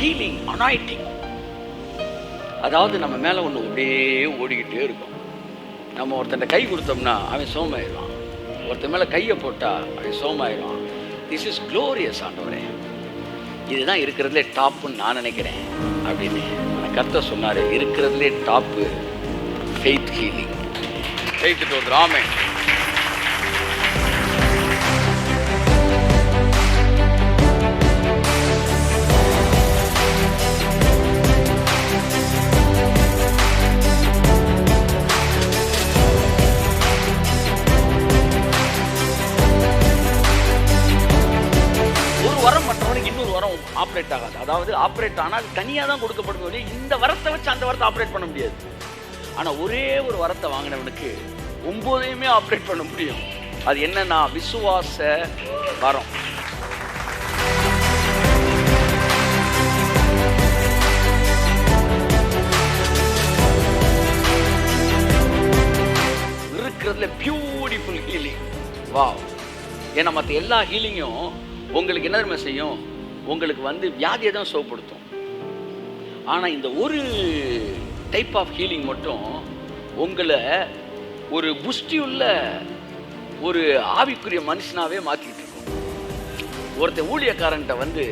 Healing அனாயிட்டிங். அதாவது நம்ம மேலே ஒன்று அப்படியே ஓடிக்கிட்டே இருக்கும். நம்ம ஒருத்தன் கை கொடுத்தோம்னா அவன் சோமாயிடுவான், ஒருத்தன் மேலே கையை போட்டால் அவன் சோமாயிடுவான். திஸ் இஸ் க்ளோரியஸ் ஆண்டவரே, இதுதான் இருக்கிறதுலே டாப்புன்னு நான் நினைக்கிறேன் அப்படின்னு கர்த்தர் சொன்னார். இருக்கிறதுலே டாப்பு ஃபெய்த் ஹீலிங். ஃபெய்த்துட்டு வந்து ஆமென். ஆப்ரேட் ஆகாது. அதாவது ஆப்ரேட் ஆனால் தனியாக தான் கொடுக்கப்படும் போது இந்த வரத்தை வச்சு அந்த வரத்தை ஆப்ரேட் பண்ண முடியாது. ஆனால் ஒரே ஒரு வரத்தை வாங்கினவனுக்கு 9ஐயுமே ஆப்ரேட் பண்ண முடியும். அது என்னன்னா விசுவாச வரம். இருக்கிறதுல பியூட்டிஃபுல் ஹீலிங். வாவ். ஏன்னா மற்ற எல்லா ஹீலிங்கும் உங்களுக்கு என்ன தெரியுமா செய்யும்? உங்களுக்கு வியாதியை தான் சுகப்படுத்தும். ஆனால் இந்த ஒரு டைப் ஆஃப் ஹீலிங் மட்டும் உங்களை ஒரு புஷ்டியுள்ள ஒரு ஆவிக்குரிய மனுஷனாவே மாற்றிட்டு இருக்கும். ஒருத்தர் ஊழியக்காரன்ட்ட வந்து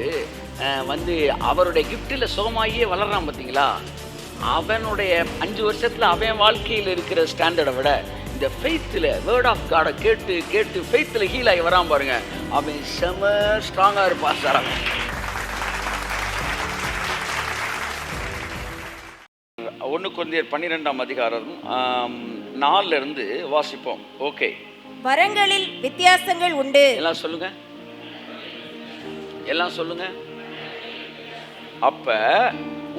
அவருடைய கிஃப்டில் சுகமாகியே வளர்றான் பார்த்தீங்களா, அவனுடைய 5 வருஷத்தில் அவன் வாழ்க்கையில் இருக்கிற ஸ்டாண்டர்டை விட இந்த ஃபெய்த்தில் வேர்ட் ஆஃப் காடை கேட்டு கேட்டு ஃபெய்த்தில் ஹீல் ஆகி வரான் பாருங்க, அவன் செம ஸ்ட்ராங்காக இருப்பான் சார். அவன் 1 கொரிந்தியர் 12ஆம் அதிகாரம் 4 இருந்து வாசிப்போம். ஓகே. வரங்களில் வித்தியாசங்கள் உண்டு. எல்லாம் சொல்லுங்க, எல்லாம் சொல்லுங்க. அப்ப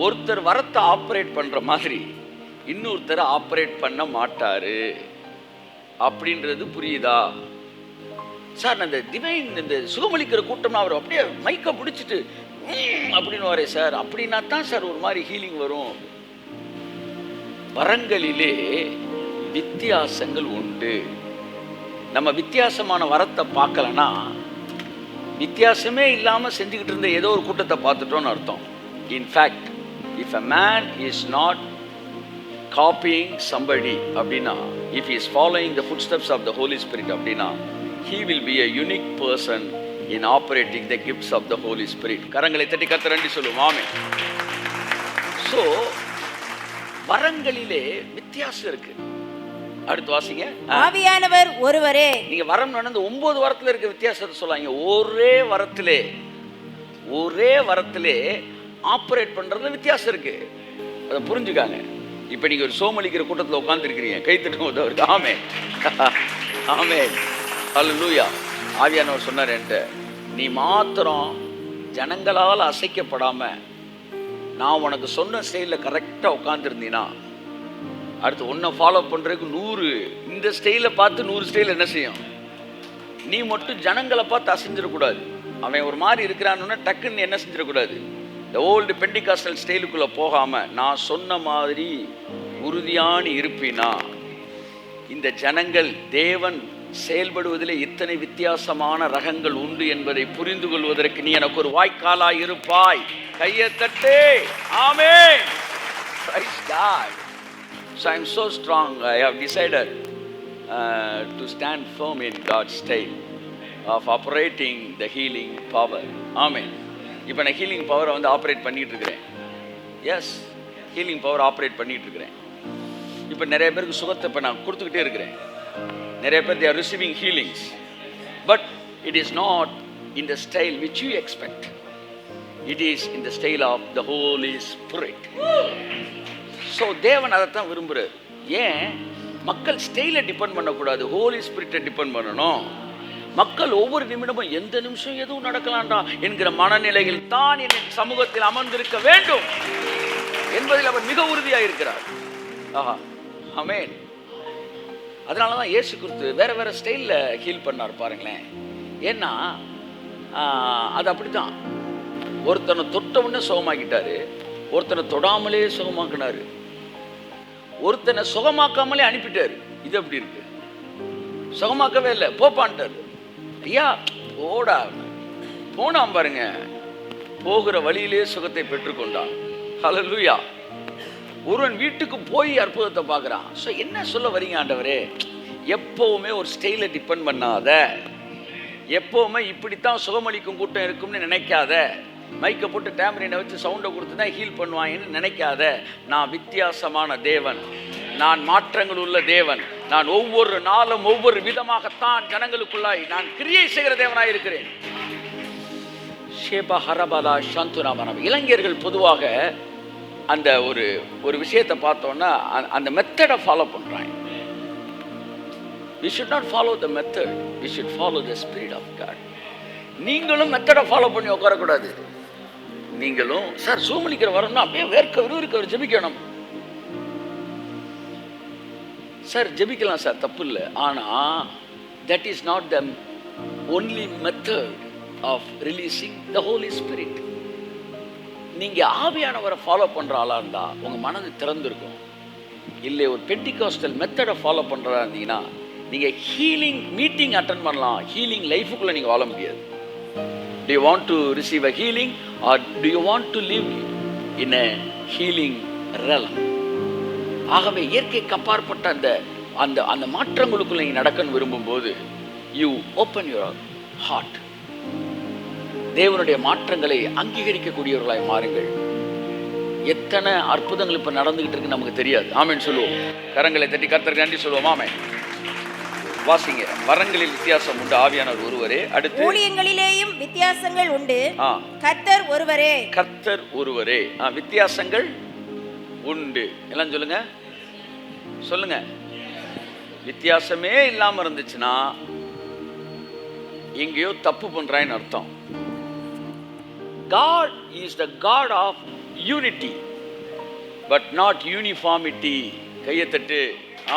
ஒருத்தர் வரத்தை ஆப்ரேட் பண்ற மாதிரி இன்னொருத்தர் ஆப்ரேட் பண்ண மாட்டாரு அப்படின்றது புரியுதா சார்? நான் இந்த டிவைன் இந்த சுகமளிக்கிற கூட்டம்னா அவர் அப்படியே மைக்க பிடிச்சிட்டு அப்படின்னு வரே சார், அப்படின்னா தான் சார் ஒரு மாதிரி ஹீலிங் வரும். வரங்களிலே வித்தியாசங்கள் உண்டு. நம்ம வித்தியாசமான வரத்தை பார்க்கலன்னா வித்தியாசமே இல்லாமல் செஞ்சுக்கிட்டு இருந்த ஏதோ ஒரு கூட்டத்தை பார்த்துட்டோன்னு அர்த்தம். In fact if a man is not copying somebody அப்படின்னா, if he is following the footsteps of the Holy Spirit அப்படின்னா, he will be a unique person in operating the gifts of the Holy Spirit. கரங்களை தட்டி கர்த்தர் நன்றி சொல்லுவோம். ஆமென். So வரங்களிலே வித்தியாசம் இருக்கு. அடுத்து வாசிங்க. ஆவியானவர் ஒருவரே. நீங்க வரம் நடந்து 9 வரத்துல இருக்க வித்தியாசத்தை சொல்லாங்க. ஒரே வரத்திலே ஆப்ரேட் பண்றதுல வித்தியாசம் இருக்கு. அதை புரிஞ்சுக்காங்க. இப்ப நீங்க ஒரு சோமளிக்கிற கூட்டத்தில் உட்கார்ந்து இருக்கிறீங்க, கை தட்டும்போது ஆமென் ஆமென் ஹல்லேலூயா. ஆவியானவர் சொன்னார் என்கிட்ட, நீ மாத்திரம் ஜனங்களால் அசைக்கப்படாம நான் உனக்கு சொன்ன ஸ்டைலில் கரெக்டாக உட்காந்துருந்தீன்னா அடுத்து ஒன்றை ஃபாலோ பண்ணுறதுக்கு 100 இந்த ஸ்டைலை பார்த்து 100 ஸ்டைல் என்ன செய்யும்? நீ மட்டும் ஜனங்களை பார்த்து அசைஞ்சிடக்கூடாது. அவன் ஒரு மாதிரி இருக்கிறான்னு டக்குன்னு என்ன செஞ்சிடக்கூடாது? இந்த ஓல்டு பெண்டிகாஸ்டல் ஸ்டைலுக்குள்ளே போகாமல் நான் சொன்ன மாதிரி உறுதியான இருப்பினா இந்த ஜனங்கள் தேவன் செயல்படுவதிலே இத்தனை வித்தியாசமான ரகங்கள் உண்டு என்பதை புரிந்து கொள்வதற்கு நீ எனக்கு ஒரு வாய்க்காலாய் இருப்பாய். கையை தட்டு. ஆமென். Praise God. So I am so strong. I have decided to stand firm in God's style of operating the healing power. Amen. இப்போ நான் ஹீலிங் பவரை ஆப்ரேட் பண்ணிட்டு இருக்கிறேன். எஸ், ஹீலிங் பவர் ஆப்ரேட் பண்ணிட்டு இருக்கிறேன். இப்போ நிறைய பேருக்கு சுகத்தை இப்போ நான் கொடுத்துக்கிட்டே இருக்கிறேன். நிறைய பேர் they are receiving healings, but it is not in the style which you expect. It is in the style of the Holy Spirit. So தேவன் அதைத்தான் விரும்புகிறார். ஏன் மக்கள் ஸ்டைலை டிபெண்ட் பண்ணக்கூடாது, ஹோலி ஸ்பிரிட்டை டிபெண்ட் பண்ணணும். மக்கள் ஒவ்வொரு நிமிடமும் எந்த நிமிஷம் எதுவும் நடக்கலாம்டா என்கிற மனநிலையில் தான் என் சமூகத்தில் அமர்ந்திருக்க வேண்டும் என்பதில் அவர் மிக உறுதியாக இருக்கிறார். ஆஹா, ஆமென். அதனால தான் இயேசு கிறிஸ்து வேற வேற ஸ்டைலில் ஹீல் பண்ணார் பாருங்களேன். ஏன்னா அது அப்படித்தான். ஒருத்தனை தொட்டவுடனே சுகமாக்கிட்டாரு, ஒருத்தனை தொடாமலே சுகமாக்கினாரு, ஒருத்தனை சுகமாக்காமலே அனுப்பிட்டாரு. இது எப்படி இருக்கு? சுகமாக்கவே இல்லை, போப்பான்ட்டாரு. ஐயா போடா போனாம் பாருங்க. போகிற வழியிலே சுகத்தை பெற்றுக்கொண்டான். ஹல்லேலூயா. ஒருவன் வீட்டுக்கு போய் அற்புதத்தை பார்க்குறான். ஸோ என்ன சொல்ல வரீங்க ஆண்டவரே? எப்போவுமே ஒரு ஸ்டைலை டிபெண்ட் பண்ணாத, எப்போவுமே இப்படித்தான் சுகமளிக்கும் கூட்டம் இருக்கும்னு நினைக்காத, மைக்கை போட்டு டேமரினை வச்சு சவுண்டை கொடுத்து தான் ஹீல் பண்ணுவாங்கன்னு நினைக்காத. நான் வித்தியாசமான தேவன், நான் மாற்றங்கள் உள்ள தேவன், நான் ஒவ்வொரு நாளும் ஒவ்வொரு விதமாகத்தான் ஜனங்களுக்குள்ளாய் நான் கிரியை செய்கிற தேவனாய் இருக்கிறேன். ஷேபா ஹரபாலா சாந்துராமனம். இளைஞர்கள் பொதுவாக அந்த ஒரு விஷயத்தை பார்த்தோன்னா அந்த மெத்தடை ஃபாலோ பண்ணுறாங்க. We should not follow the method, we should follow the spirit of God. நீங்களும் மெத்தடை ஃபாலோ பண்ணி உட்காரக்கூடாது. நீங்களும் சார் சூமலிக்கிற வரணும்னா அப்படியே விறுவிறுக்க ஜெபிக்கணும். சார் ஜெபிக்கலாம் சார், தப்பு இல்லை. ஆனால் that is not the only method of releasing the Holy Spirit. நீங்கள் ஆவியானவரை ஃபாலோ பண்ணுற ஆளாக இருந்தால் உங்கள் மனது திறந்துருக்கும். இல்லை ஒரு பெண்டிகாஸ்டல் மெத்தடை ஃபாலோ பண்ணுறதா இருந்தீங்கன்னா நீங்கள் ஹீலிங் மீட்டிங் அட்டன் பண்ணலாம், ஹீலிங் லைஃபுக்குள்ளே நீங்கள் வாழ முடியாது. Do you want to receive a healing or do you want to live in a healing realm? ஆகவே இயற்கைக்கு அப்பாற்பட்ட அந்த அந்த மாற்றங்களுக்குள்ள நீங்கள் நடக்கன்னு விரும்பும்போது you open your heart. தேவனுடைய மாற்றங்களை அங்கீகரிக்கக்கூடியவர்களாய் மாறுங்கள். எத்தனை அற்புதங்கள் இப்போ நடந்துகிட்டு இருக்கு நமக்கு தெரியாது. ஆமென் சொல்லுவோம். கரங்களை தட்டி கர்த்தருக்கு நன்றி சொல்லுவோம். ஆமென். வாசிங்க. வரங்களில் வித்தியாசம் உண்டு, ஆவியானவர் ஒருவரே. அடுத்து ஊழியங்களிலேயும் வித்தியாசங்கள் உண்டு, கர்த்தர் ஒருவரே. கர்த்தர் ஒருவரே. வித்தியாசங்கள் உண்டு. எல்லாம் சொல்லுங்க, சொல்லுங்க. வித்தியாசமே இல்லாம இருந்துச்சுன்னா எங்கேயோ தப்பு பண்றான்னு அர்த்தம். God is the God of unity but not uniformity. கையை தட்டு.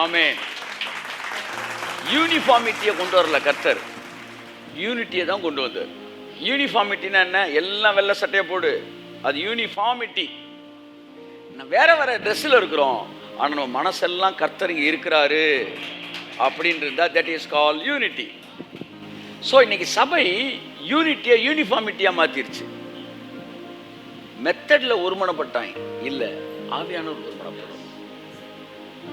ஆமென். யூனிஃபார்மிட்டியை கொண்டு வரல கர்த்தர், யூனிட்டியை தான் கொண்டு வந்தார். யூனிஃபார்மிட்டினா என்ன? எல்லாம் வெள்ளை சட்டையை போடு, அது யூனிஃபார்மிட்டி. வேற வேற ட்ரெஸ்ஸில் இருக்கிறோம், ஆனால் நம்ம மனசெல்லாம் கர்த்தர் இங்கே இருக்கிறாரு அப்படின்னு இருந்தா that is call unity. So இன்னைக்கு சபை யூனிட்டியை யூனிஃபார்மிட்டியாக மாற்றிருச்சு. மெத்தடில் ஒருமனப்பட்டாங்க இல்லை, ஆவியானவர் ஒருமனப்படும்.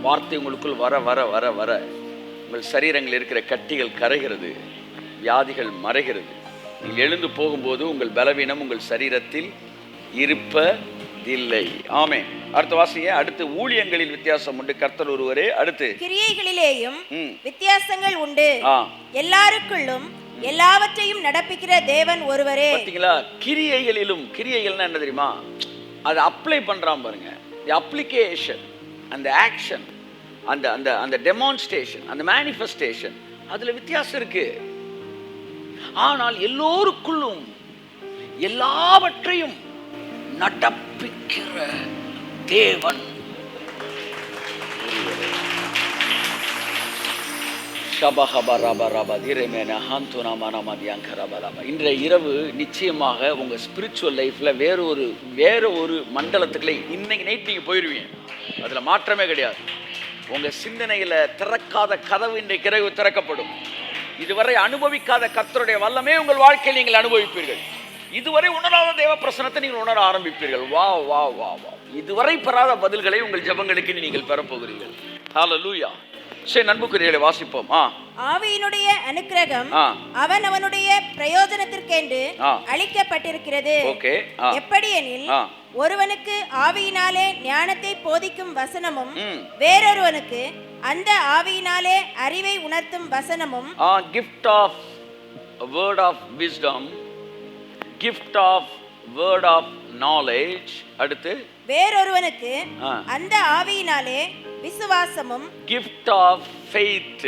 வார்த்தை உங்களுக்குள் வர வர வர வர உங்கள் சரீரங்களில் இருக்கிற கட்டிகள் கரைகிறது, வியாதிகள் மறைகிறது. நீங்கள் எழுந்து போகும்போது உங்கள் பலவீனம் உங்கள் சரீரத்தில் இருப்பதில்லை. ஆமென். அடுத்த வாசிங்க. அடுத்து ஊழியங்களில் வித்தியாசம் உண்டு, கர்த்தர் ஒருவரே. அடுத்து கிரியைகளிலேயும் வித்தியாசங்கள் உண்டு, எல்லாருக்குள்ளும் எல்லாவற்றையும் நடப்பிக்கிற தேவன் ஒருவரே. பார்த்தீங்களா? கிரியைகளிலும், கிரியைகள்னா என்ன தெரியுமா? அதை அப்ளை பண்றான் பாருங்க. தி அப்ளிகேஷன், அந்த ஆக்ஷன், அந்த அந்த அந்த டெமான்ஸ்ட்ரேஷன், அந்த மேனிஃபெஸ்டேஷன், அதுல வித்தியாசம் இருக்கு. ஆனால் எல்லோருக்குள்ளும் எல்லாவற்றையும் நடப்பிக்கிற தேவன். இன்றைய இரவு நிச்சயமாக உங்க ஸ்பிரிச்சுவல் லைஃப்ல வேற ஒரு மண்டலத்துக்குள்ள இன்னைக்கு நைட் நீங்க போயிருவீங்க. அதுல மாற்றமே கிடையாது. உங்க சிந்தனையில திறக்காத கதவு இன்றைக்கு இரவு திறக்கப்படும். இதுவரை அனுபவிக்காத கர்த்தருடைய வல்லமே உங்கள் வாழ்க்கையில் நீங்கள் அனுபவிப்பீர்கள். இதுவரை உணராத தேவ பிரசனத்தை நீங்கள் உணர ஆரம்பிப்பீர்கள். வா வா வா வா. இதுவரை பெறாத பதில்களை உங்கள் ஜெபங்களுக்கு நீங்கள் பெறப்போகிறீர்கள். ஹல்லேலூயா. சரி, நண்புக்குரியவர்களை வாசிப்போம். ஆவியினுடைய அனுக்கிரகம் அவனவனுடைய பிரயோஜனத்திற்கென்று அளிக்கப்பட்டிருக்கிறது. எப்படியெனில் ஒருவனுக்கு ஆவியினாலே ஞானத்தை போதிக்கும் வசனமும் வேறொருவனுக்கு அந்த ஆவியினாலே அறிவை உணர்த்தும் வசனமும். gift of word of wisdom, gift of word of knowledge. அடுத்து வேறொருவனுக்கு அந்த ஆவியினாலே விசுவாசமும், gift of faith.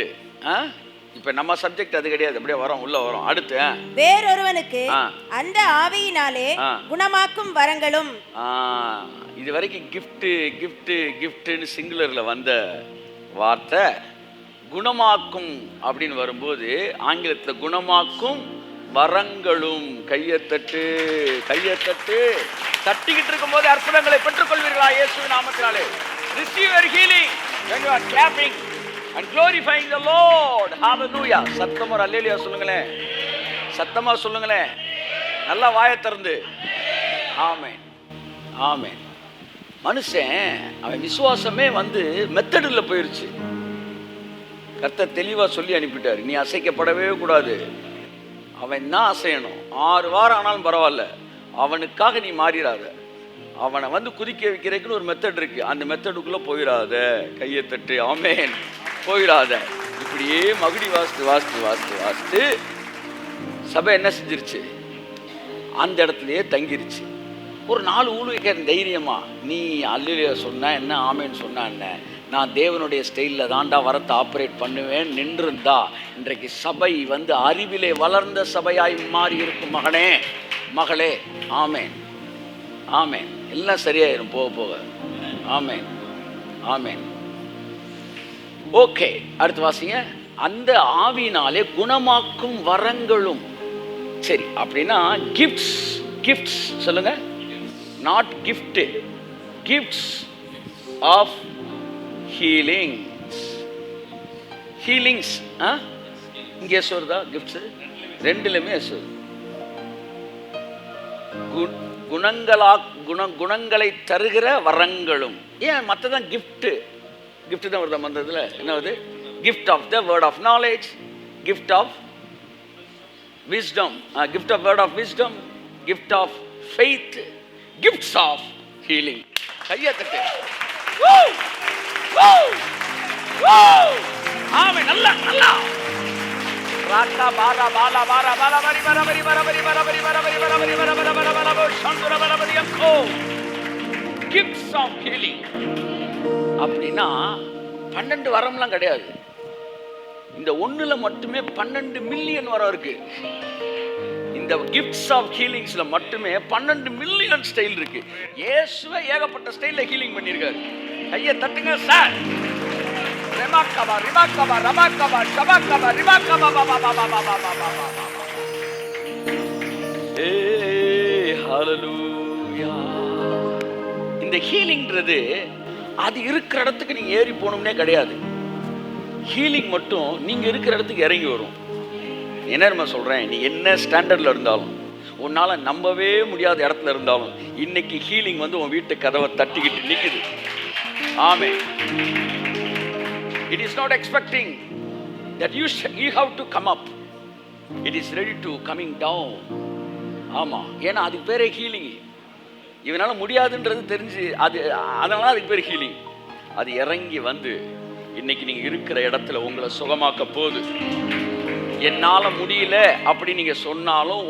இப்ப நம்ம சப்ஜெக்ட் அது கிடையாது, அப்படியே வரோம், உள்ள வரோம். அடுத்து வேறொருவனுக்கு அந்த ஆவியினாலே குணமாக்கும் வரங்களும். இது வரைக்கும் கிஃப்ட் கிஃப்ட் கிஃப்ட்னு சிங்குலர்ல வந்த வார்த்தை குணமாக்கும் அப்படின்னு வரும்போது ஆங்கிலத்தில் குணமாக்கும் வரங்களும். கையத்தட்டு கையத்தட்டு. தட்டிக்கிட்டு இருக்கும் போது அற்புதங்களை பெற்றுக்கொள்வீர்களா இயேசுவின் நாமத்தினாலே. Receive your healing when you are clapping and glorifying the Lord. Hallelujah. சத்தமா அல்லேலூயா சொல்லுங்களேன், சத்தமா சொல்லுங்களேன், நல்லா வாயை திறந்து. ஆமென் ஆமென். மனுஷன் அவன் விசுவாசமே மெத்தடில் போயிருச்சு. கர்த்தர் தெளிவாக சொல்லி அனுப்பிட்டார், நீ அசைக்கப்படவே கூடாது. அவன் தான் அசையணும். 6 வாரம் ஆனாலும் பரவாயில்ல, அவனுக்காக நீ மாறிடாத. அவனை குதிக்க வைக்கிறதுக்குன்னு ஒரு மெத்தட் இருக்கு. அந்த மெத்தடுக்குள்ளே போயிடாத. கையை தட்டு. ஆமென். போயிடாத. இப்படியே மகுடி வாசித்து சபை என்ன செஞ்சிருச்சு? அந்த இடத்துலயே தங்கிருச்சு. ஒரு 4 ஊழியக்காரன் தைரியமா, நீ அல்லேலூயா சொன்ன என்ன, ஆமேன்னு சொன்னா என்ன, நான் தேவனுடைய ஸ்டைலில் தாண்டா வரத்தை ஆப்ரேட் பண்ணுவேன் நின்றுந்தா இன்றைக்கு சபை அறிவிலே வளர்ந்த சபையாய் மாறி இருக்கும். மகனே மகளே, ஆமேன் ஆமேன். எல்லாம் சரியாயிரும் போக போக. ஆமேன் ஆமேன். ஓகே, அடுத்து வாசிங்க. அந்த ஆவியினாலே குணமாக்கும் வரங்களும். சரி, அப்படின்னா கிஃப்ட்ஸ். கிஃப்ட்ஸ் சொல்லுங்க. Not gift, gifts of healings. healings இங்கே சொல்றதா? கிஃப்ட்ஸ் ரெண்டுலயுமே சொல். குணங்களை தருகிற வரங்களும். ஏன் மற்றதான் கிஃப்ட்? கிஃப்ட் தான் வருதா மந்ததுல? என்னது? gift of the word of knowledge, gift of wisdom, gift of word of wisdom, gift of faith, gifts of healing. கையை தட்டு. ஆமென். நல்லா நல்லா. ராக்கா பாரா பாலா பாரா பாலா பரி பரி பரி பரி பரி பரி பரி பரி பரி பரி பரி பரி பரி பரி சந்துர பரி பரி அக்கோ. gifts of healing. அப்படின்னா 12 வரம்லாம் கிடையாது. இந்த ஒண்ணுல மட்டுமே 12 மில்லியன் வரம் இருக்கு. இந்த கிஃப்ட்ஸ் ஆஃப் ஹீலிங்ஸ்ல மட்டுமே 12 மில்லியன் ஸ்டைல் இருக்கு. இயேசுவே ஏகப்பட்ட ஸ்டைல்ல ஹீலிங் பண்ணிருக்காரு. கையை தட்டுங்க சார். ரெமாக்கபா ரிமாக்கபா ரமாக்கபா ஷபாக்கபா ரிமாக்கபா பாபா பாபா பாபா பாபா. ஹalleluya. இந்த ஹீலிங்ன்றது அது இருக்கிற இடத்துக்கு நீங்க ஏறி போகணும்னே கிடையாது. ஹீலிங் மட்டும் நீங்க இருக்கிற இடத்துக்கு இறங்கி வரும். என்ன சொல்றேன், நீ என்ன ஸ்டாண்டர்ட்ல இருந்தாலும், உன்னால நம்பவே முடியாத இடத்துல இருந்தாலும், இன்னைக்கு ஹீலிங் உன் வீட்டு கதவை தட்டிக்கிட்டு நிக்குது. ஆமென். It is not expecting that you have to come up. It is ready to coming down. ஆமா, ஏன்னா அதுக்கு பேரே ஹீலிங். இவனால முடியாதுன்றது தெரிஞ்சு அதனால அதுக்கு பேர் ஹீலிங். அது இறங்கி இன்னைக்கு நீங்க இருக்கிற இடத்துல உங்களை சுகமாக்க போகுது. என்னால முடியல அப்படி நீங்க சொன்னாலும்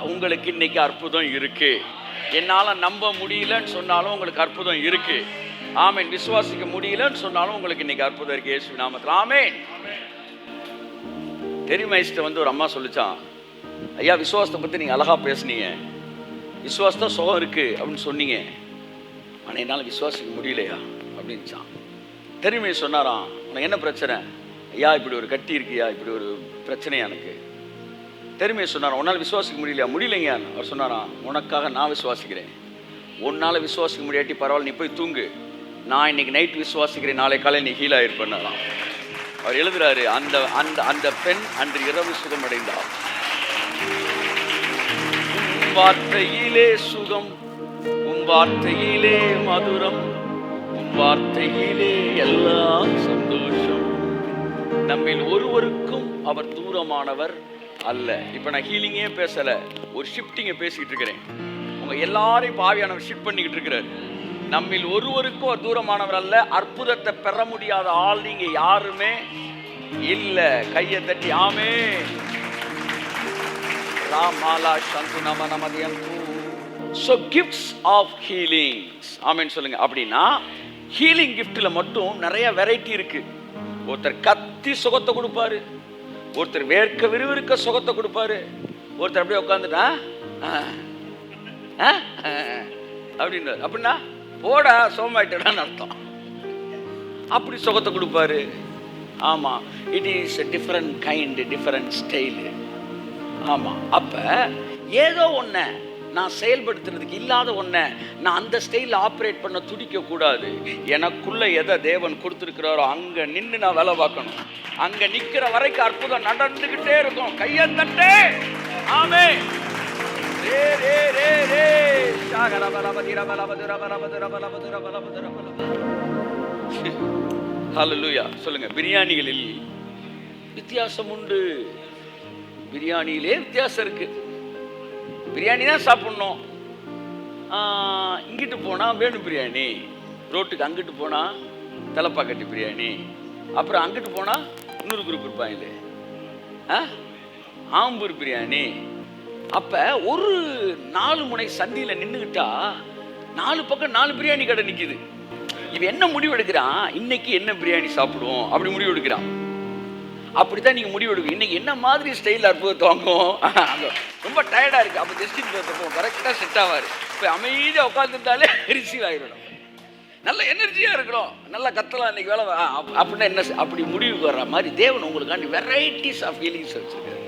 உங்களுக்கு இன்னைக்கு அற்புதம் இருக்கு. என்னால நம்ப முடியலன்னு சொன்னாலும் உங்களுக்கு அற்புதம் இருக்கு. ஆமென். விசுவாசிக்க முடியலன்னு சொன்னாலும் உங்களுக்கு இன்னைக்கு அற்புதம் இருக்கு. இயேசு நாமத்தில் ஆமென். தெரியுமா, ஒரு அம்மா சொல்லிச்சான், ஐயா விசுவாசத்தை பத்தி நீங்க அழகா பேசுனீங்க, விசுவாசத்தான் சுகம் இருக்கு அப்படின்னு சொன்னீங்க, ஆனா என்னால விசுவாசிக்க முடியலையா அப்படின்னுச்சான். தெரியுமே சொன்னாராம், உனக்கு என்ன பிரச்சனை? ஐயா இப்படி ஒரு கட்டி இருக்கியா, இப்படி ஒரு பிரச்சனையா எனக்கு. தெரியுமே சொன்னாராம், உன்னால் விசுவாசிக்க முடியலையா? முடியலைங்க. அவர் சொன்னாராம், உனக்காக நான் விசுவாசிக்கிறேன். உன்னால் விசுவாசிக்க முடியாட்டி பரவாயில்ல, நீ போய் தூங்கு, நான் இன்னைக்கு நைட் விசுவாசிக்கிறேன், நாளை காலை நீ ஹீல் ஆயிருப்பேன்னாராம். அவர் எழுதுறாரு, அந்த அந்த அந்த பெண் அன்று இரவு சுகமடைந்தார். உம் வார்த்தையிலே சுகம், உம் வார்த்தையிலே மதுரம், உம் வார்த்தையிலே எல்லாம் சந்தோஷம். நம்மில் ஒருவருக்கும் அவர் தூரமானவர் அல்ல. இப்ப நான் ஹீலிங்கே பேசல, ஒரு ஷிஃப்டிங்க பேசிட்டு இருக்கிறேன். உங்க எல்லாரையும் பாவியானவர் ஷிஃப்ட் பண்ணிக்கிட்டு இருக்கிறார். நம்மில் ஒருவருக்கும் ஒரு தூரமானவர் அல்ல. அற்புதத்தை பெற முடியாத ஆள் நீங்க யாருமே இல்ல. கையை தட்டி ஆமே. ராமாலா சந்து நம நமதியம். So gifts of healings. ஆமென் சொல்லுங்க. அப்படின்னா ஹீலிங் கிஃப்ட்ல மட்டும் நிறைய வெரைட்டி இருக்கு. ஒருத்தர் கத்தி சுகத்தை கொடுப்பாரு, ஒருத்தர் வேர்க்க விறுவிறுக்க சுகத்தை கொடுப்பாரு, ஒருத்தர் அப்படியே உட்காந்துட்டா அப்படின்னு அப்படின்னா போடா சோமாயிட்டான்னு அர்த்தம். அப்படி சுகத்தை கொடுப்பாரு. ஆமா, it is different kind, different style. ஆமா, அப்ப ஏதோ ஒன்ன நான் செயல்படுத்துறதுக்கு இல்லாத ஒன்ன நான் அந்த ஸ்டைலில் ஆப்ரேட் பண்ண துடிக்க கூடாது. எனக்குள்ள எதை தேவன் கொடுத்துருக்கிறாரோ அங்க நின்று நான் வேலை பார்க்கணும். அங்க நிக்கிற வரைக்கும் அற்புதம் நடந்துகிட்டே இருக்கும். கையை தட்டே ஆமே. ஹல்லேலூயா. சொல்லுங்க. பிரியாணிகளில் வித்தியாசம் உண்டு. பிரியாணியிலே வித்தியாசம் இருக்கு. பிரியாணி தான் சாப்பிடணும். இங்கிட்டு போனா வேணும் பிரியாணி, ரோட்டுக்கு அங்கிட்டு போனா தலைப்பாக்கட்டி பிரியாணி, அப்புறம் அங்கிட்டு போனா இன்னொரு குரூப் இருப்பாங்களே ஆம்பூர் பிரியாணி. அப்ப ஒரு 4 முனை சந்தியில நின்றுகிட்டா 4 பக்கம் 4 பிரியாணி கடை நிக்குது. இவன் என்ன முடிவு எடுக்கிறான்? இன்னைக்கு என்ன பிரியாணி சாப்பிடுவோம் அப்படி முடிவு எடுக்கிறான். அப்படித்தான் நீங்க முடிவு எடுக்கும். இன்னைக்கு என்ன மாதிரி ஸ்டைல் அற்புதத்தை வாங்குவோம். ரொம்ப டயர்டா இருக்கு, அப்ப ஜஸ்டின் பேசுவோம், கரெக்டா செட் ஆவாரு. இப்போ அமைதியா உட்காந்துருந்தாலே ரிசீவ் ஆகிடணும். நல்ல எனர்ஜியா இருக்கணும், நல்லா கத்தலாம் இன்னைக்கு வேலை அப்படின்னா என்ன, அப்படி முடிவுக்கு வர்ற மாதிரி தேவன் உங்களுக்காண்டி வெரைட்டிஸ் ஆஃப் ஹீலிங்ஸ் வச்சிருக்காரு.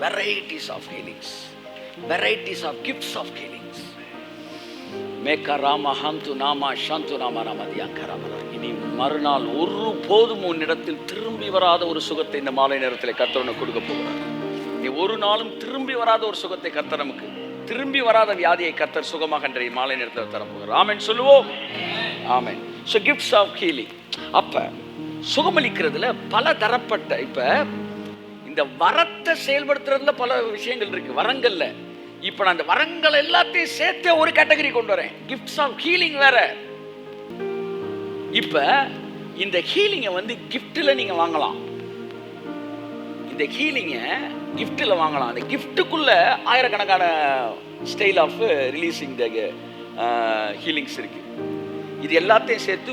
Varieties of healings, varieties of gifts of healings. மேக்கா ராமா ஹந்து நாமா ஷந்து நாமா நாமதியாங்கராமலா. இனி மறுநாள் ஒரு போதும் உன்னிடத்தில் திரும்பி வராத ஒரு சுகத்தை இந்த மாலை நேரத்தில் கர்த்தர் உனக்கு கொடுக்க போகிறார். நீ ஒரு நாளும் திரும்பி வராத ஒரு சுகத்தை கர்த்தர் நமக்கு, திரும்பி வராத வியாதியை கர்த்தர் சுகமாக இன்றைய மாலை நேரத்தில் தரப்போகிறார். ஆமென் சொல்லுவோம். ஆமென். So gifts of healing. அப்ப சுகமளிக்கிறதுல பல தரப்பட்ட, இப்ப இந்த வரத்தை செயல்படுத்துறதுல பல விஷயங்கள் இருக்கு வரங்கள்ல. இப்ப நான் அந்த வரங்கள் எல்லாத்தையும் சேர்த்து ஒரு கேட்டகரி கொண்டு வரேன். கிஃப்ட்ஸ் ஆஃப் ஹீலிங் வேற. இப்ப இந்த ஹீலிங்கை வந்து கிஃப்ட்ல நீங்க வாங்கலாம். இந்த ஹீலிங்கை கிஃப்ட்ல வாங்கலாம். அந்த கிஃப்ட்டுக்குள்ள ஆயிரக்கணக்கான style of releasing the healings இருக்கு. இது எல்லாத்தையும் சேர்த்து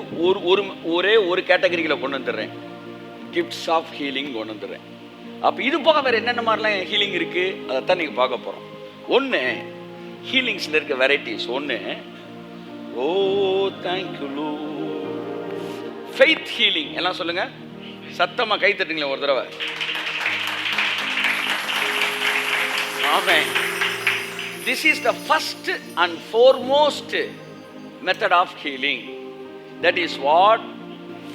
ஒரே ஒரு கேட்டகரியில கொண்டு வந்துடுறேன். கிஃப்ட்ஸ் ஆஃப் ஹீலிங் கொண்டு வந்துடுறேன். அப்ப இது போக வேற என்னென்ன மாதிரிலாம் ஹீலிங் இருக்கு அதைத்தான் நீங்க பார்க்க போறோம். ஒன்று ஹீலிங்ஸில் இருக்க வெரைட்டிஸ். ஒன்று ஓ தேங்க்யூ ஃபெய்த் ஹீலிங். எல்லாம் சொல்லுங்க, சத்தமா கை தட்டுங்களேன் ஒரு தடவை. ஆமென். This is the first and foremost method of healing. That is what?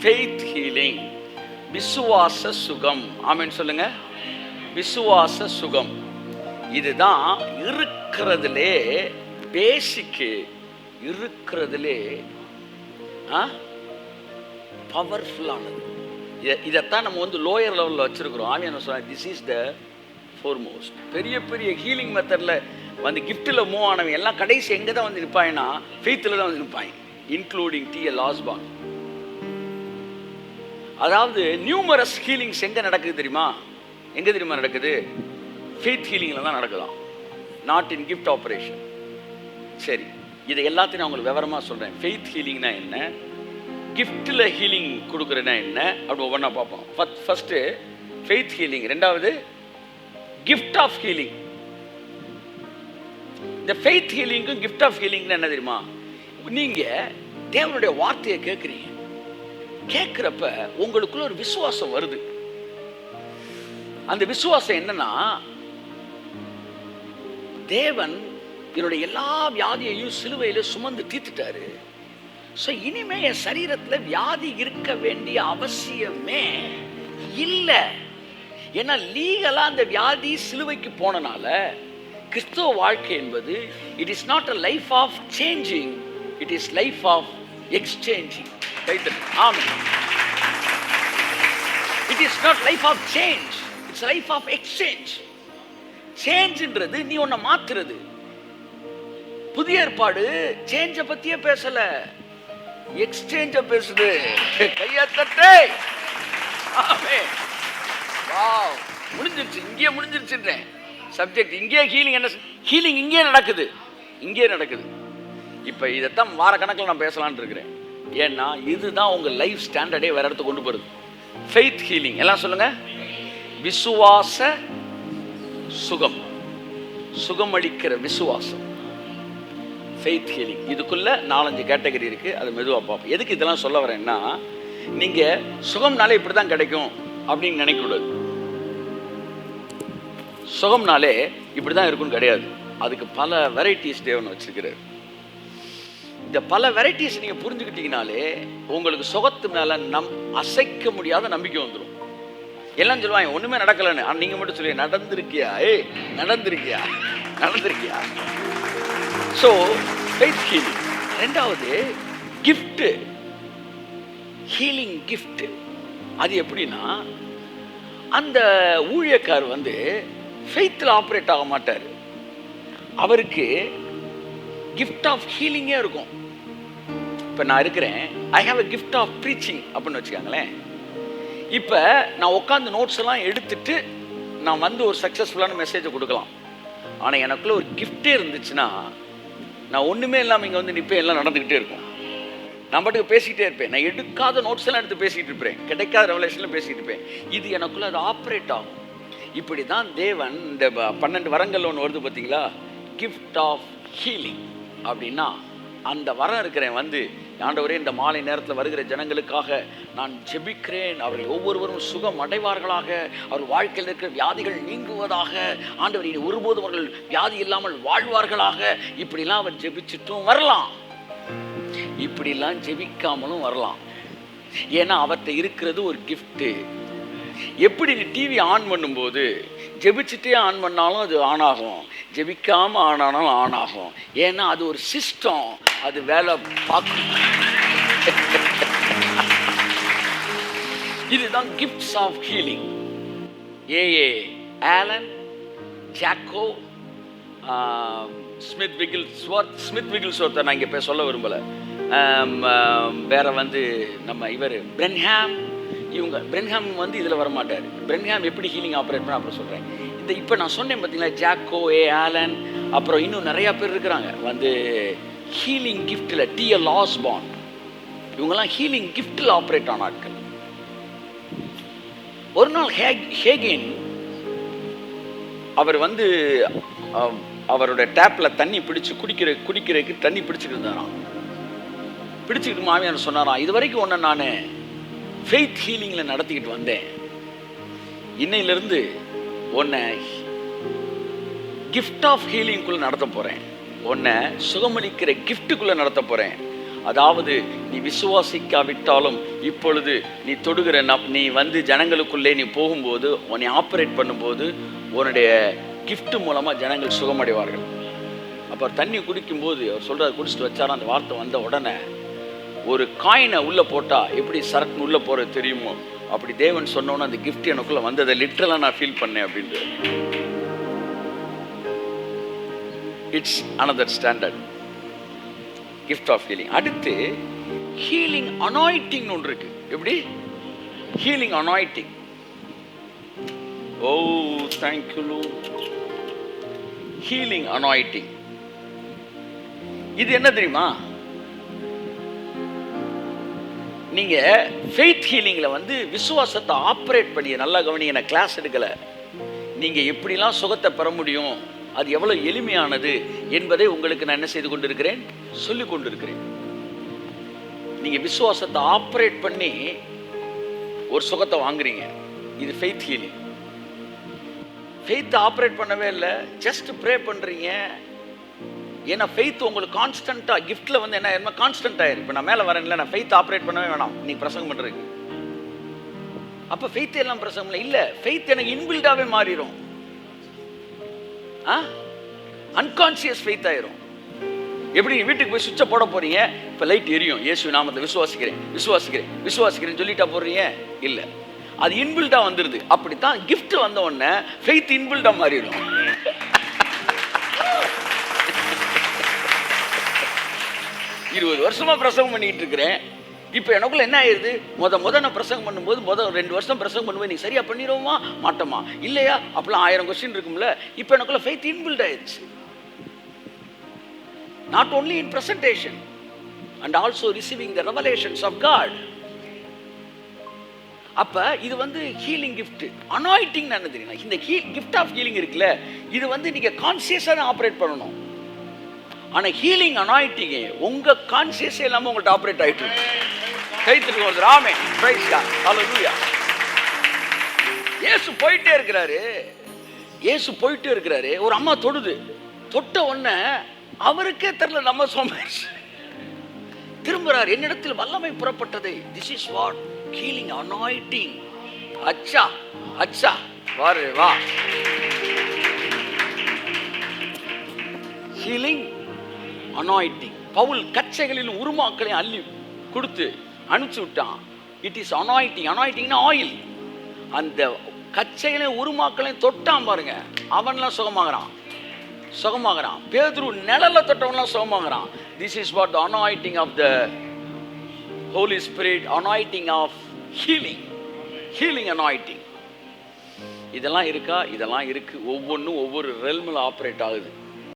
Faith healing. விசுவாச சுகம். ஆமென் சொல்லுங்க. விசுவாச சுகம். இதுதான் இருக்கிறதுலே பேசிக்கு, இருக்கிறதுலே பவர்ஃபுல்லானது. இதைத்தான் நம்ம வந்து லோயர் லெவலில் வச்சிருக்கிறோம். ஆவியான சொல்ல திஸ் இஸ் த ஃபோர்மோஸ்ட். பெரிய பெரிய ஹீலிங் மெத்தடில் வந்து கிஃப்டில் மூவ் ஆனவங்க எல்லாம் கடைசி எங்கே தான் வந்து நிற்பாங்கன்னா ஃபெய்த்தில் தான் வந்து நிற்பாங்க, இன்க்ளூடிங் T.L. Osborn. அதாவது நியூமரஸ் ஹீலிங்ஸ் எங்கே நடக்குது தெரியுமா? எங்கே தெரியுமா நடக்குது? ஃபெய்த் ஹீலிங்கில் தான் நடக்குதான், நாட் இன் கிஃப்ட் ஆப்ரேஷன். சரி, இதை எல்லாத்தையும் நான் உங்களுக்கு விவரமாக சொல்கிறேன். ஃபெய்த் ஹீலிங்னா என்ன, கிஃப்டில் ஹீலிங் கொடுக்குறேன்னா என்ன, அப்படி ஒவ்வொன்றா பார்ப்போம். ஃபஸ்ட்டு ஃபெய்த் ஹீலிங், ரெண்டாவது கிஃப்ட் ஆஃப் ஹீலிங். இந்த ஃபெய்த் ஹீலிங்கும் கிஃப்ட் ஆஃப் ஹீலிங்னா என்ன தெரியுமா? நீங்கள் தேவனுடைய வார்த்தையை கேட்குறீங்க, கேட்குறப்ப உங்களுக்குள்ள ஒரு விசுவாசம் வருது. அந்த விசுவாசம் என்னன்னா, தேவன் என்னுடைய எல்லா வியாதியையும் சிலுவையில சுமந்து தீர்த்துட்டாரு. ஸோ இனிமே என் சரீரத்தில் வியாதி இருக்க வேண்டிய அவசியமே இல்லை. ஏன்னா லீகலாக அந்த வியாதி சிலுவைக்கு போனனால கிறிஸ்துவ வாழ்க்கை என்பது it is not a life of changing, it is life of exchanging. ஆமென். It is not life of change, it's life of exchange. சேஞ்ச்ன்றது நீ ஒன்ன மாத்துறது. புதிய ஏற்பாடு சேஞ்ச பத்தியே பேசல, எக்ஸ்சேஞ்ச பேசுது. கையத்தட்டே. ஆமென். வாவ், முடிஞ்சிருச்சு, இங்கே முடிஞ்சிருச்சுன்றேன் சப்ஜெக்ட். இங்கே ஹீலிங் என்ன, ஹீலிங் இங்கே நடக்குது, இங்கே நடக்குது. இப்போ இதைத்தான் வார கணக்கில் நான் பேசலான்னு இருக்கிறேன். ஏன்னா இதுதான் உங்க லைஃப் ஸ்டாண்டர்டே வேற இடத்துக்கு கொண்டு போறது. ஃபெய்த் ஹீலிங், எல்லாம் சொல்லுங்க. விசுவாச சுகம், சுகம் அளிக்கிற விசுவாசம், ஃபெய்த் ஹீலிங். இதுக்குள்ள 4-5 கேட்டகரி இருக்கு, அது மெதுவாக பார்ப்போம். எதுக்கு இதெல்லாம் சொல்ல வரேன்னா, நீங்க சுகம்னாலே இப்படி தான் கிடைக்கும் அப்படின்னு நினைக்கக்கூடாது. சுகம்னாலே இப்படி தான் இருக்குன்னு கிடையாது. அதுக்கு பல வெரைட்டிஸ் தேவன் வச்சிருக்கிறார். இந்த பல வெரைட்டிஸ் நீங்க புரிஞ்சுக்கிட்டீங்கனாலே உங்களுக்கு சுகத்து மேல அசைக்க முடியாத நம்பிக்கை வந்துடும். எல்லாம் சொல்லுவாங்க ஒண்ணுமே நடக்கலன்னு, நீங்க மட்டும் சொல்லுவீங்க நடந்திருக்கியா, நடந்திருக்கியா. நடந்திருக்கியா? So faith healing. ரெண்டாவது கிஃப்ட், ஹீலிங் கிஃப்ட். அது எப்படின்னா, அந்த ஊழியக்கார் வந்து ஃபெய்த்தில் ஆப்ரேட் ஆக மாட்டார். அவருக்கு கிஃப்ட் ஆஃப் ஹீலிங்கே இருக்கும். இப்போ நான் இருக்கிறேன், I have a gift of preaching அப்படின்னு வச்சுக்காங்களேன். இப்போ நான் உட்காந்து நோட்ஸ் எல்லாம் எடுத்துட்டு நான் வந்து ஒரு சக்ஸஸ்ஃபுல்லான மெசேஜை கொடுக்கலாம். ஆனால் எனக்குள்ள ஒரு கிஃப்டே இருந்துச்சுன்னா நான் ஒன்றுமே இல்லாமல் இங்கே வந்து நிற்பேன், எல்லாம் நடந்துக்கிட்டே இருக்கும். நான் பாட்டுக்கு பேசிக்கிட்டே இருப்பேன். நான் எடுக்காத நோட்ஸ் எல்லாம் எடுத்து பேசிகிட்டு இருப்பேன், கிடைக்காத ரெவலேஷன்ல பேசிகிட்டு இருப்பேன். இது எனக்குள்ள அது ஆப்ரேட் ஆகும். இப்படி தான் தேவன் இந்த 12 வரங்கள் ஒன்று வருது பார்த்தீங்களா, கிஃப்ட் ஆஃப் ஹீலிங் அப்படின்னா, அந்த வரம் இருக்கிறேன் வந்து, ஆண்டவரே இந்த மாலை நேரத்தில் வருகிற ஜனங்களுக்காக நான் ஜெபிக்கிறேன், அவர்கள் ஒவ்வொருவரும் சுகம் அடைவார்களாக, அவர் வாழ்க்கையில் இருக்கிற வியாதிகள் நீங்குவதாக, ஆண்டவர் இனி ஒருபோதும் அவர்கள் வியாதி இல்லாமல் வாழ்வார்களாக. இப்படிலாம் அவர் ஜெபிச்சுட்டும் வரலாம், இப்படிலாம் ஜெபிக்காமலும் வரலாம். ஏன்னா அவர்கிட்ட இருக்கிறது ஒரு கிஃப்ட்டு. எப்படி நீ டிவி ஆன் பண்ணும்போது ஜெபிச்சுட்டே ஆன் பண்ணாலும் அது ஆன் ஆகும், ஜெபிக்காம ஆன் ஆனாலும் ஆன் ஆகும். ஏன்னா அது ஒரு சிஸ்டம், அது வேலை பார்க்கும். இதுதான் gifts of healing. A Allen, Jack Coe, Smith Wigglesworth நான் இங்கே சொல்ல விரும்பலை. வேற வந்து நம்ம இவர் பிரென்ஹாம், இவங்க பிரென்ஹாம் வந்து இதில் வரமாட்டார். பிரென்ஹாம் எப்படி ஹீலிங் ஆப்ரேட் பண்ண அப்புறம் சொல்கிறேன். இந்த இப்போ நான் சொன்னேன் பார்த்தீங்களா, ஜாக்கோ, ஆலன், அப்புறம் இன்னும் நிறையா பேர் இருக்கிறாங்க வந்து ஹீலிங் கிஃப்டில். டிஎல் ஆஸ்பார்ன், இவங்கெல்லாம் ஹீலிங் கிஃப்டில் ஆப்ரேட் ஆன ஆட்கள். ஒரு நாள் ஹேகேன் அவர் வந்து அவரோட டேப்பில் தண்ணி பிடிச்சி குடிக்கிறதுக்கு தண்ணி பிடிச்சிட்டு இருந்தாராம். பிடிச்சிக்கிட்டு மாமியார் சொன்னாராம், இது வரைக்கும் ஒன்று நான் ஃபெய்த் ஹீலிங்கில் நடத்திக்கிட்டு வந்தேன், இன்னையிலிருந்து உன்னை கிஃப்ட் ஆஃப் ஹீலிங்குள்ளே நடத்த போகிறேன், உன்னை சுகமளிக்கிற கிஃப்ட்டுக்குள்ளே நடத்த போகிறேன். அதாவது நீ விசுவாசிக்காவிட்டாலும் இப்பொழுது நீ தொடுகிற நீ வந்து ஜனங்களுக்குள்ளே நீ போகும்போது, உன்னை ஆப்ரேட் பண்ணும்போது உன்னுடைய கிஃப்ட் மூலமாக ஜனங்கள் சுகமடைவார்கள். அப்போ தண்ணி குடிக்கும்போது அவர் சொல்கிறார், குடிச்சிட்டு வச்சாரா, அந்த வார்த்தை வந்த உடனே ஒரு காயினை உள்ளே போட்டால் எப்படி சரக்கு உள்ளே போகிறது தெரியுமோ, அப்படி தேவன் சொன்னோன்னு அந்த கிஃப்ட் எனக்குள்ளே வந்ததை லிட்டரலாக நான் ஃபீல் பண்ணேன் அப்படின்ட்டு. It's another standard gift of healing. அடுத்து ஹீலிங் அனாயிட்டிங் ஒன்று இருக்கு. எப்படி healing anointing? Oh thank you Lord. Healing anointing இது என்ன தெரியுமா? நீங்க ஃபெய்த் ஹீலிங்ல வந்து விசுவாசத்தை ஆப்ரேட் பண்ணி நல்லா கவனிங்க. நான் கிளாஸ் எடுக்கல. நீங்க எப்படிலாம் சுகத்தை பெற முடியும், அது எவ்வளவு எளிமையானது என்பதை உங்களுக்கு நான் என்ன செய்து கொண்டிருக்கிறேன், சொல்லிக் கொண்டிருக்கிறேன். நீங்க விசுவாசத்தை ஆப்ரேட் பண்ணி ஒரு சுகத்தை வாங்குறீங்க. இது ஃபெய்த் ஹீலிங். ஃபெய்த் ஆப்ரேட் பண்ணவே இல்லை, ஜஸ்ட் ப்ரே பண்றீங்க. ஏன்னா ஃபெய்த் உங்களுக்கு கான்ஸ்டன்ட்டாக கிஃப்ட்டில் வந்து என்ன கான்ஸ்டன்ட் ஆயிரு. இப்போ நான் மேலே வரேன்ல, நான் ஃபெய்த் ஆப்ரேட் பண்ணவே வேணாம் நீ பிரசங்கம் பண்ணுறதுக்கு. அப்போ ஃபெய்த் எல்லாம் பிரசங்கம் இல்லை, ஃபெய்த் எனக்கு இன்பில்டாகவே மாறிடும். அன்கான்சியஸ் ஃபெய்த் ஆயிரும். எப்படி வீட்டுக்கு போய் சுவிட்சை போட போறீங்க, இப்போ லைட் எரியும், இயேசு நாமத்தை விசுவாசிக்கிறேன் விசுவாசிக்கிறேன் விசுவாசிக்கிறேன்னு சொல்லிட்டா போடுறீங்க? இல்லை, அது இன்பில்டா வந்துடுது. அப்படித்தான் கிஃப்ட் வந்த உடனே ஃபெய்த் இன்பில்டா மாறிடும். 20 வருஷமா பிரசங்கம் பண்ணிட்டு இருக்கிறேன். இப்போ எனக்குள்ள என்ன ஆயிடுது, முத நான் பிரசங்கம் பண்ணும்போது 2 வருஷம் பிரசங்கம் பண்ணும்போது நீ சரியா பண்ணிடுவோமா மாட்டோமா இல்லையா அப்பெல்லாம் 1000 கொஸ்டின் இருக்கும்ல. இப்போ எனக்குள்ள ஃபெய்த் இன்பில்ட் ஆயிடுச்சு. Not only in presentation and also receiving the revelations of God. அப்ப இது வந்து ஹீலிங் கிஃப்ட். அனாயிட்டிங் என்ன தெரியுமா? இந்த கிஃப்ட் ஆஃப் ஹீலிங் இருக்குல்ல, இது வந்து நீங்க கான்சியஸா ஆப்ரேட் பண்ணணும். ஆனா ஹீலிங் அனாயிட்டிங் உங்க கான்சியஸ் இல்லாம உங்கள்ட்ட ஆப்ரேட் ஆயிட்டு இருக்கு. கைத்துக்கு வருது. ஆமென், பிரைஸ் காட், ஹalleluya. இயேசு போயிட்டே இருக்கிறாரு. ஒரு அம்மா தொட்ட உடனே அவருக்கே தெரியல, நம்ம சோமேஷ் திரும்புறார். என்னிடத்தில் வல்லமை புறப்பட்டது. This is what healing anointing. அச்சா வா. ஹீலிங் அனாயிட்டிங். பவுல் கச்சைகளிலும் உருமாக்களையும் அள்ளி கொடுத்து அனுப்பிச்சு விட்டான். It is anointing. அனாயிட்டிங்னா ஆயில். அந்த கச்சைகளையும் உருமாக்களையும் தொட்டான் பாருங்க, அவன்லாம் சுகமாகறான். பேதுரு நிழல்ல தொட்டவன்லாம் சுகமாகறான். This is what the anointing of the Holy Spirit, anointing of healing anointing. இதெல்லாம் இருக்கா? இதெல்லாம் இருக்கு. ஒவ்வொன்றும் ஒவ்வொரு ரெல்மில் ஆப்ரேட் ஆகுது.